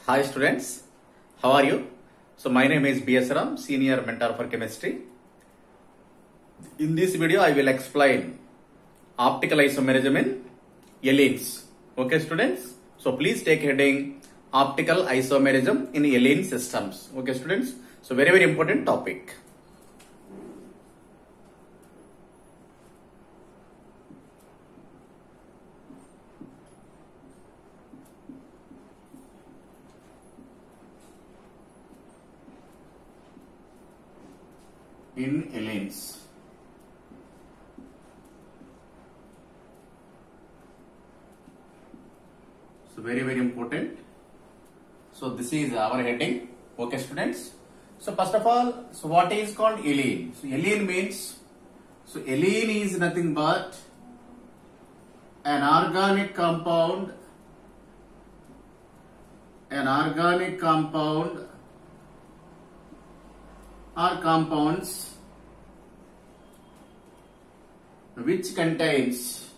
Hi students, how are you? So my name is B.S. Ram, Senior Mentor for Chemistry. In this video I will explain optical isomerism in allenes. Okay students, so please take heading optical isomerism in allene systems. Okay students, so very important topic. In allenes. So very important. So this is our heading. Okay students. So first of all, so what is called allene? So allene means, so allene is nothing but an organic compound or compounds which contains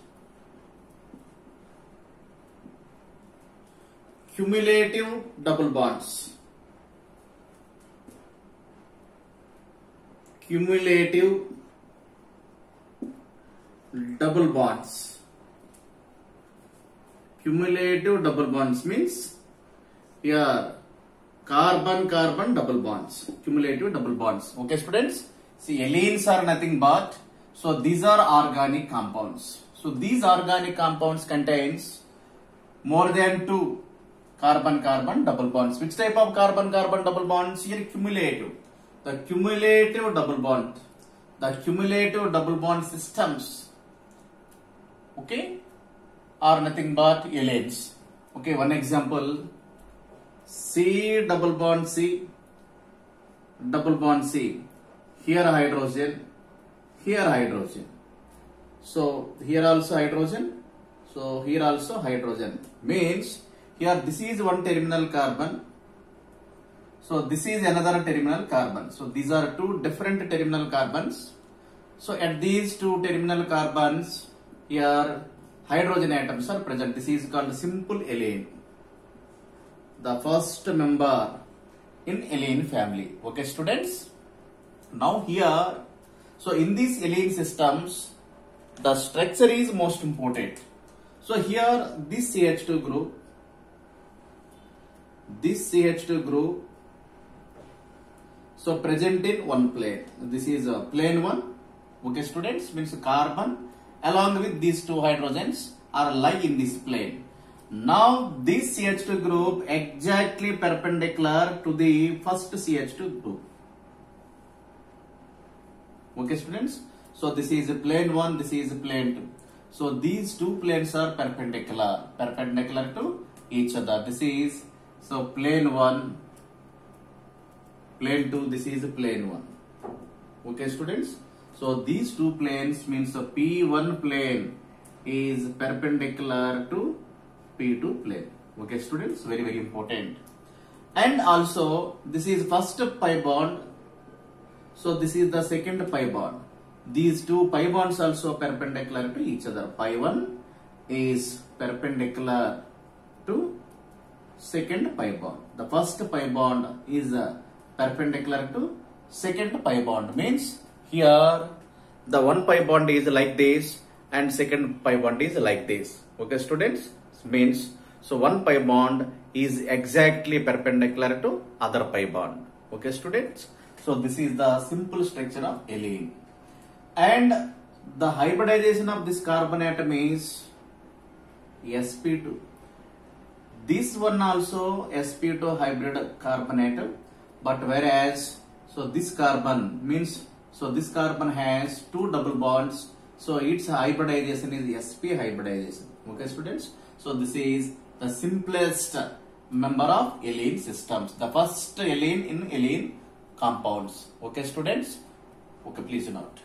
cumulative double bonds. Cumulative double bonds. Cumulative double bonds means here carbon-carbon double bonds. Cumulative double bonds. Okay students? See, allenes are nothing but, so these are organic compounds. So these organic compounds contains more than 2 carbon-carbon double bonds. Which type of carbon-carbon double bonds? Here cumulative. The cumulative double bond. The cumulative double bond systems, okay, are nothing but allenes. Okay, one example. C double bond C, double bond C. Here hydrogen, here hydrogen. So here also hydrogen. So here also hydrogen. Means here this is one terminal carbon. So this is another terminal carbon. So these are two different terminal carbons. So at these two terminal carbons, here hydrogen atoms are present. This is called simple allene. The first member in allene family. Okay students. Now here, so in these allene systems, the structure is most important. So here this CH2 group, so present in one plane. This is a plane 1. Okay students, means carbon along with these two hydrogens are lie in this plane. Now this CH2 group exactly perpendicular to the first CH2 group. Okay students, so this is a plane 1, this is a plane 2. So these two planes are perpendicular to each other. This is, so plane 1, plane 2, this is a plane 1. Okay students, so these two planes means the P1 plane is perpendicular to P2 plane. Okay students, very important. And also this is first pi bond. So this is the second pi bond. These two pi bonds also perpendicular to each other. Pi 1 is perpendicular to second pi bond. The first pi bond is perpendicular to second pi bond. Means here the one pi bond is like this and second pi bond is like this. Okay students, means so one pi bond is exactly perpendicular to other pi bond. Okay students, so this is the simple structure of allene. And the hybridization of this carbon atom is sp2. This one also sp2 hybrid carbon atom, but whereas, so this carbon means, so this carbon has two double bonds, so its hybridization is sp hybridization. Okay students, so this is the simplest member of allene systems, the first allene in allene compounds. Okay students, okay, please note.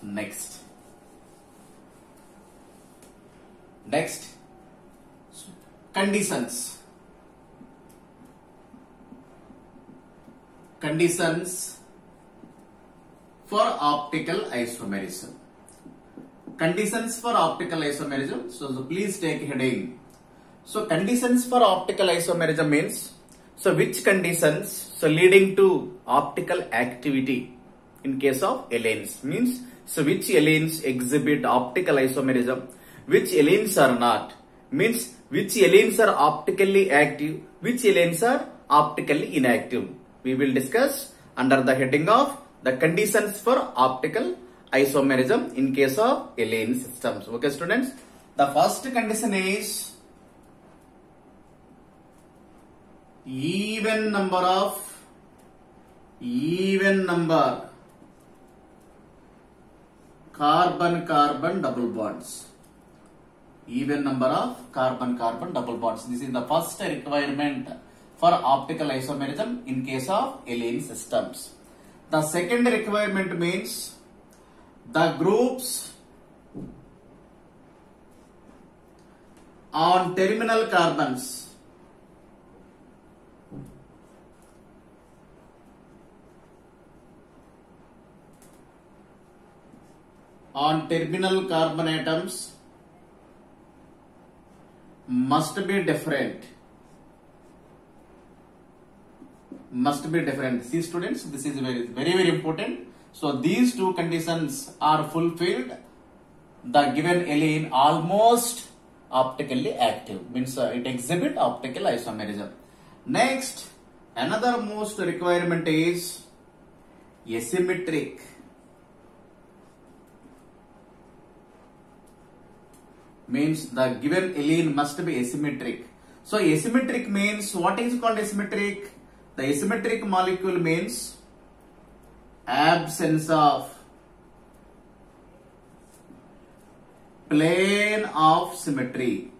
Next, conditions for optical isomerism. conditions for optical isomerism. So please take heading. So conditions for optical isomerism means, so which conditions so leading to optical activity in case of allenes means, so which allenes exhibit optical isomerism, which allenes are not, means which allenes are optically active, which allenes are optically inactive. We will discuss under the heading of the conditions for optical isomerism in case of allene systems. Okay students, the first condition is even number carbon-carbon double bonds. Even number of carbon-carbon double bonds. This is the first requirement for optical isomerism in case of allene systems. The second requirement means the groups on terminal carbons on terminal carbon atoms must be different. See students, this is very important. So these two conditions are fulfilled, the given allene almost optically active, means it exhibit optical isomerism. Next, another most requirement is asymmetric. Means the given allene must be asymmetric. So asymmetric means, what is called asymmetric? The asymmetric molecule means absence of plane of symmetry.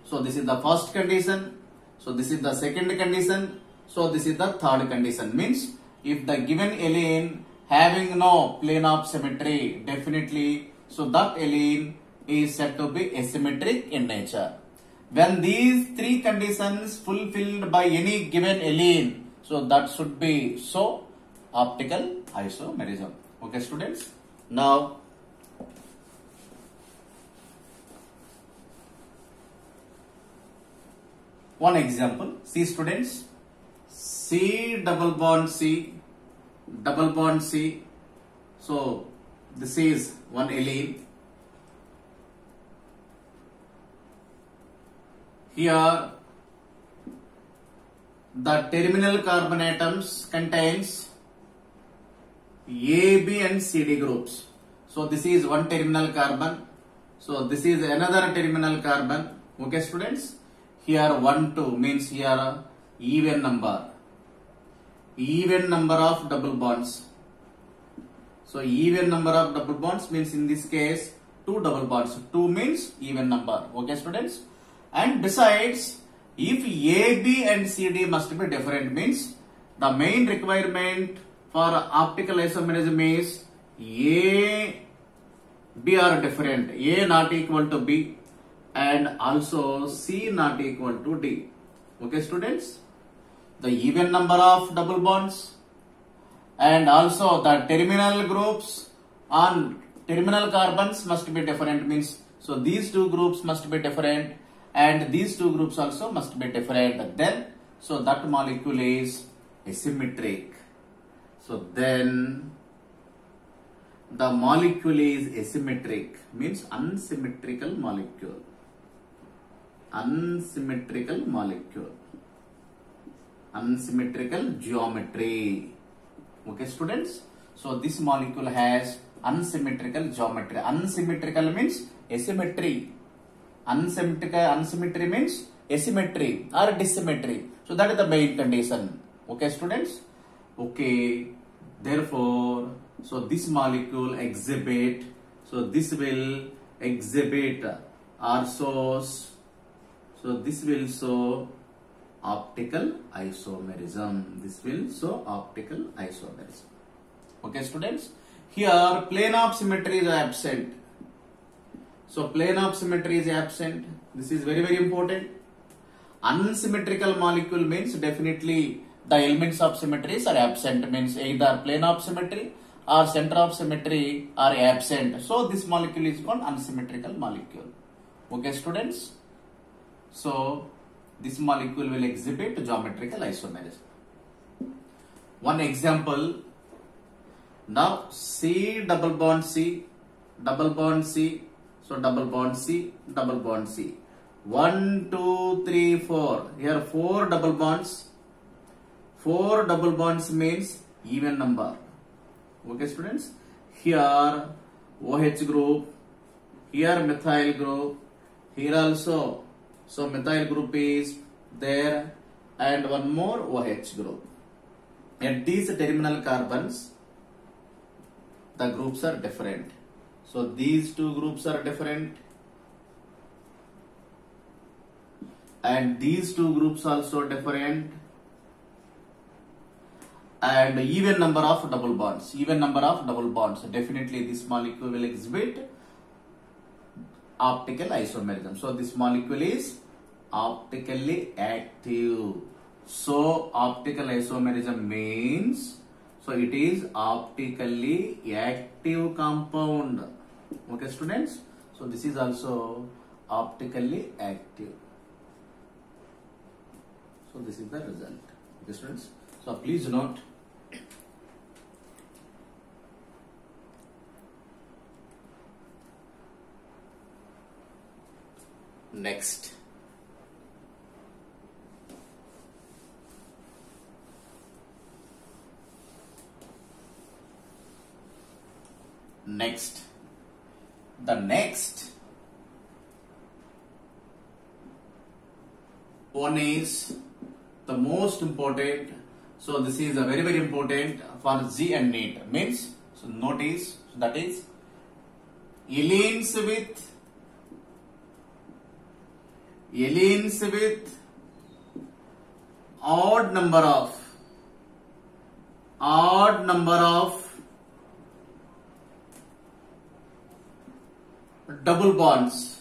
So this is the first condition. So this is the second condition. So this is the third condition. Means if the given allene having no plane of symmetry, definitely, so that allene is said to be asymmetric in nature. When these three conditions fulfilled by any given allene, so that should be so optical isomerism. Okay students. Now one example. See students, C double bond C, double bond C. So this is one allene. Here the terminal carbon atoms contains A, B and CD groups. So this is one terminal carbon. So this is another terminal carbon. Okay students. Here 1, 2 means here even number of double bonds. So even number of double bonds means in this case 2 double bonds. 2 means even number. Okay students. And besides, if A, B and CD must be different, means the main requirement for optical isomerism is A, B are different. A not equal to B and also C not equal to D. Okay students. The even number of double bonds and also the terminal groups on terminal carbons must be different, means so these two groups must be different and these two groups also must be different. Then so that molecule is asymmetric. So then the molecule is asymmetric, means unsymmetrical molecule. Unsymmetrical geometry. Okay students. So this molecule has unsymmetrical geometry. Unsymmetrical means asymmetry. Unsymmetry means asymmetry or dissymmetry. So that is the main condition. Okay students. Okay. Therefore, so this molecule exhibit. So this will exhibit or shows. So this will show optical isomerism. This will show optical isomerism. Okay students. Here plane of symmetry is absent. So plane of symmetry is absent. This is very important. Unsymmetrical molecule means definitely the elements of symmetries are absent, means either plane of symmetry or center of symmetry are absent. So this molecule is called unsymmetrical molecule. Okay, students. So this molecule will exhibit geometrical isomerism. One example. Now C double bond C, double bond C. So double bond C, double bond C. 1, 2, 3, 4. Here 4 double bonds. 4 double bonds means even number. Okay, students. Here OH group. Here methyl group. Here also. So methyl group is there, and one more OH group. At these terminal carbons, the groups are different. So these two groups are different, and these two groups also different, and even number of double bonds. Even number of double bonds. Definitely this molecule will exhibit optical isomerism. So this molecule is optically active. So optical isomerism means, so it is optically active compound. Okay, students. So this is also optically active. So this is the result. Okay, students. So please note. Next. The next one is the most important. So this is a very, very important for G and NEET. Means, so notice, that is allenes with odd number of double bonds.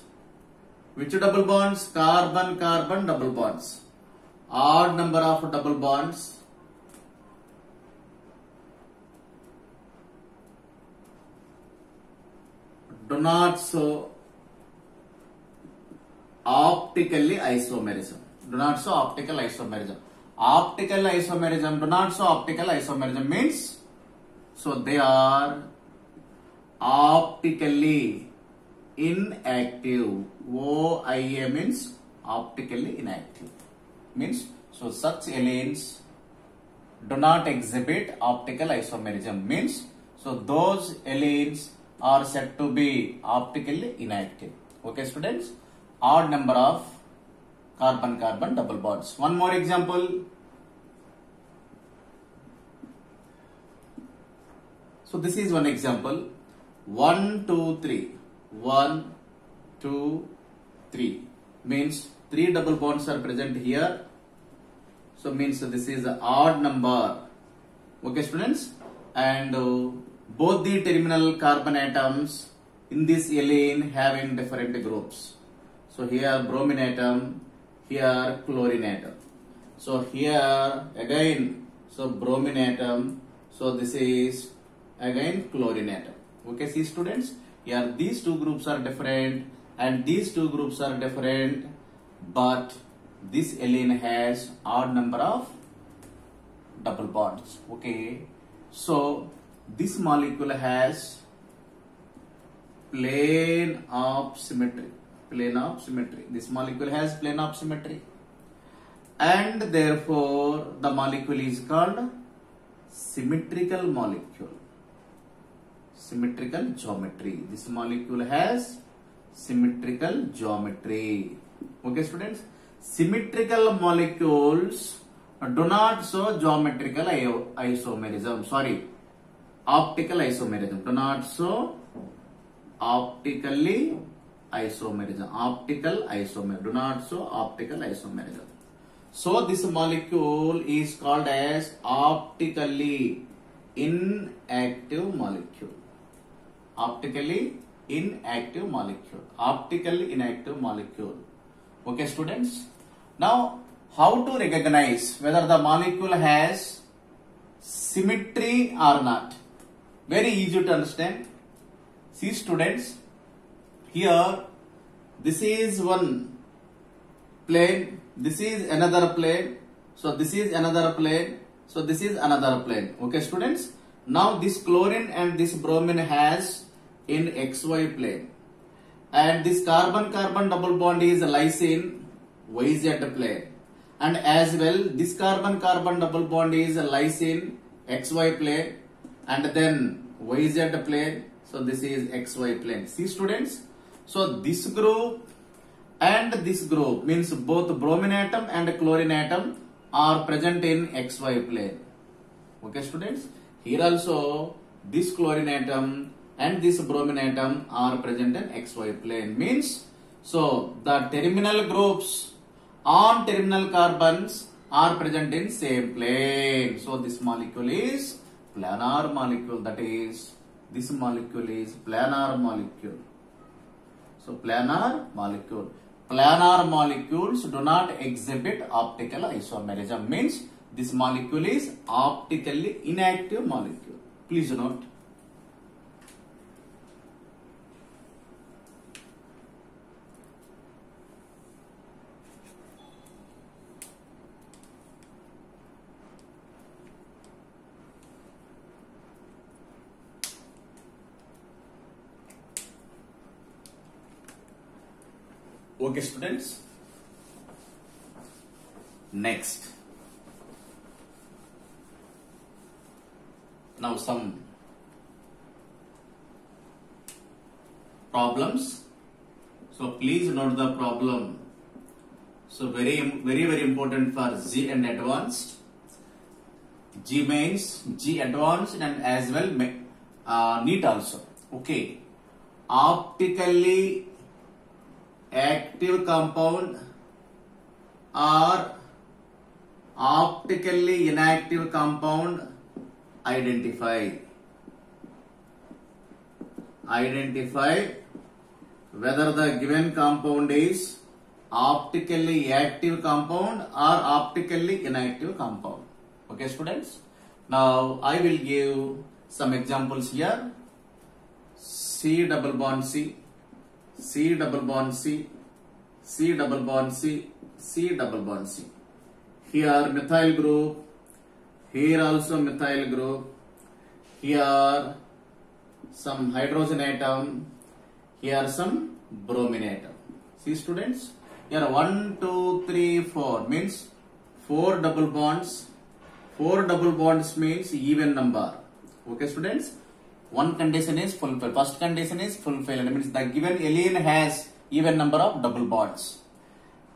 Which double bonds? Carbon-carbon double bonds. Odd number of double bonds do not show optically isomerism. Do not show optical isomerism. Optical isomerism do not show optical isomerism means, so they are optically inactive. OIA means optically inactive. Means, so such allenes do not exhibit optical isomerism. Means, so those allenes are said to be optically inactive. Okay, students. Odd number of carbon-carbon double bonds. One more example. So this is one example. 1, 2, 3. 1, 2, 3. Means 3 double bonds are present here. So means this is an odd number. Okay, students. And both the terminal carbon atoms in this allene having different groups. So here bromine atom, here chlorine atom. So here again, so bromine atom. So this is again chlorine atom. Okay, see students, here these two groups are different and these two groups are different, but this allene has odd number of double bonds. Okay, so this molecule has plane of symmetry. This molecule has plane of symmetry, and therefore the molecule is called symmetrical molecule. Symmetrical geometry. This molecule has symmetrical geometry. Okay, students. Symmetrical molecules do not show geometrical isomerism. Sorry, optical isomerism. Do not show optically isomerism. Optical isomerism. Do not show optical isomerism. So this molecule is called as optically inactive molecule. Optically inactive molecule. Optically inactive molecule. Okay, students. Now, how to recognize whether the molecule has symmetry or not? Very easy to understand. See students, here this is one plane, this is another plane, so this is another plane, so this is another plane. Okay students, now this chlorine and this bromine has in XY plane, and this carbon-carbon double bond is lies in YZ plane, and as well this carbon-carbon double bond is lies in XY plane and then YZ plane, so this is XY plane. See students, so this group and this group means both bromine atom and chlorine atom are present in XY plane. Okay students, here also this chlorine atom and this bromine atom are present in XY plane. Means, so the terminal groups on terminal carbons are present in same plane. So this molecule is planar molecule, that is this molecule is planar molecule. So planar molecule. Planar molecules do not exhibit optical isomerism, means this molecule is optically inactive molecule. Please note. Okay students, next, now some problems. So please note the problem. So very important for G and advanced, G mains, G advanced, and as well NEET also. Okay, optically active compound or optically inactive compound identify. Identify whether the given compound is optically active compound or optically inactive compound. Okay students, now I will give some examples here. C double bond C, C double bond C, C double bond C, C double bond C. Here methyl group, here also methyl group, here some hydrogen atom, here some bromine atom. See students, here 1, 2, 3, 4 means 4 double bonds. 4 double bonds means even number. Okay students, one condition is fulfilled. First condition is fulfilled. It means the given alene has even number of double bonds.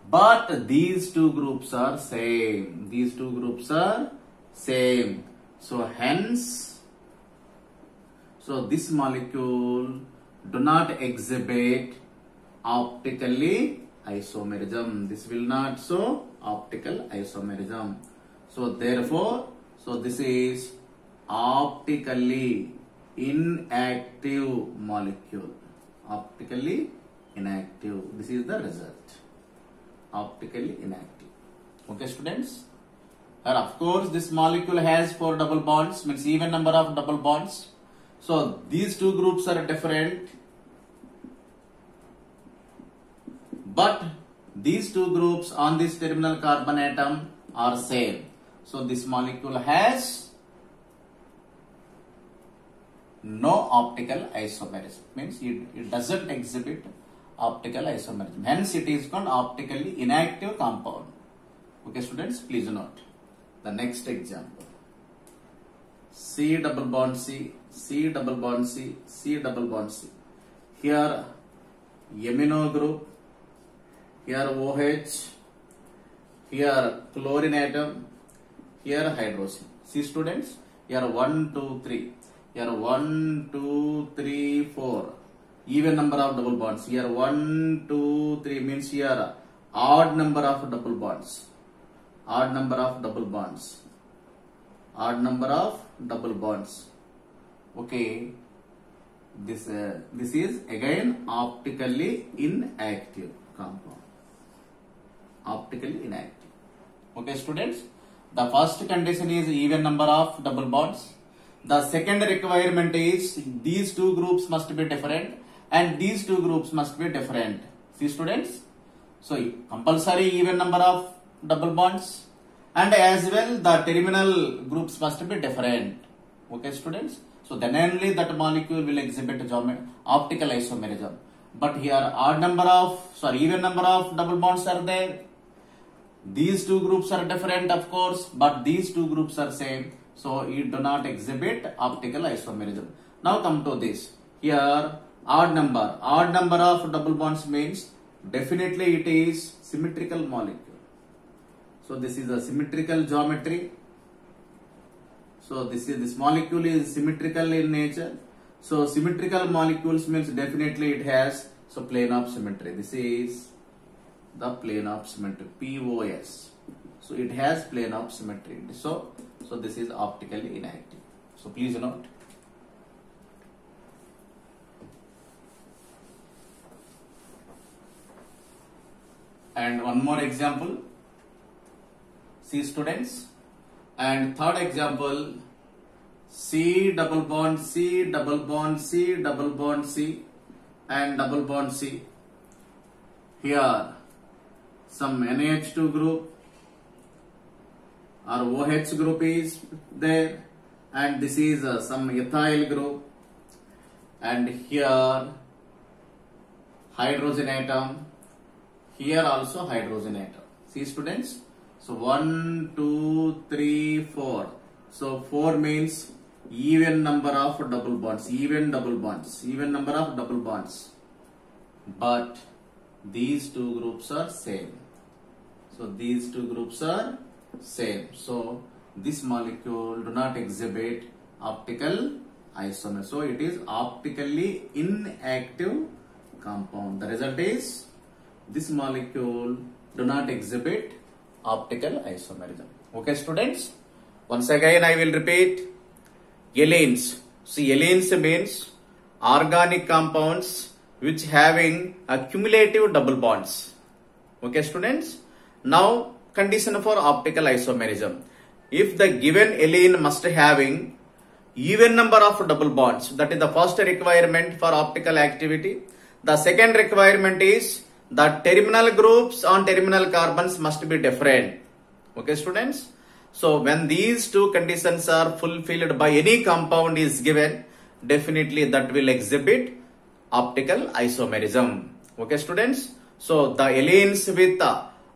But these two groups are same. These two groups are same. So hence, so this molecule do not exhibit optically isomerism. This will not show optical isomerism. So therefore, so this is optically inactive molecule. Optically inactive. This is the result. Optically inactive. Okay students. And of course this molecule has 4 double bonds, means even number of double bonds. So these two groups are different, but these two groups on this terminal carbon atom are same. So this molecule has no optical isomerism, means it doesn't exhibit optical isomerism. Hence it is called optically inactive compound. Okay students, please note. The next example. C double bond C, C double bond C, C double bond C. Here amino group, here OH, here chlorine atom, here hydrogen. See students, here 1, 2, 3. Here 1, 2, 3, 4. Even number of double bonds. Here 1, 2, 3 means here odd number of double bonds. Odd number of double bonds. Odd number of double bonds. Okay. This is again optically inactive compound. Optically inactive. Okay students. The first condition is even number of double bonds. The second requirement is these two groups must be different and these two groups must be different. See students? So compulsory even number of double bonds and as well the terminal groups must be different. Okay students? So then only that molecule will exhibit optical isomerism. But here even number of double bonds are there. These two groups are different of course, but these two groups are same. So it do not exhibit optical isomerism. Now come to this. Here odd number of double bonds means definitely it is symmetrical molecule. So this is a symmetrical geometry. So this molecule is symmetrical in nature. So symmetrical molecules means definitely it has plane of symmetry. This is the plane of symmetry, POS. So it has plane of symmetry. So this is optically inactive. So please note. And one more example. See students. And third example, C double bond C double bond C double bond C and double bond C. Here some NH2 group or OH group is there and this is some ethyl group and here hydrogen atom, here also hydrogen atom. See students? So 1, 2, 3, 4. So 4 means even number of double bonds, even number of double bonds. But these two groups are same. So these two groups are same. So this molecule do not exhibit optical isomer. So it is optically inactive compound. The result is this molecule do not exhibit optical isomerism. Okay students, once again I will repeat. Alenes. See, alenes means organic compounds which having a cumulative double bonds. Okay students. Now condition for optical isomerism. If the given alene must having even number of double bonds, that is the first requirement for optical activity. The second requirement is the terminal groups on terminal carbons must be different. Okay students. So when these two conditions are fulfilled by any compound is given, definitely that will exhibit optical isomerism. Okay students. So the alenes with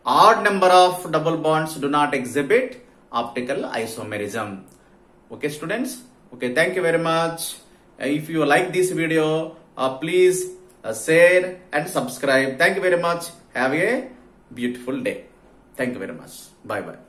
odd number of double bonds do not exhibit optical isomerism. Okay students. Okay, thank you very much. If you like this video, please share and subscribe. Thank you very much. Have a beautiful day. Thank you very much. Bye bye.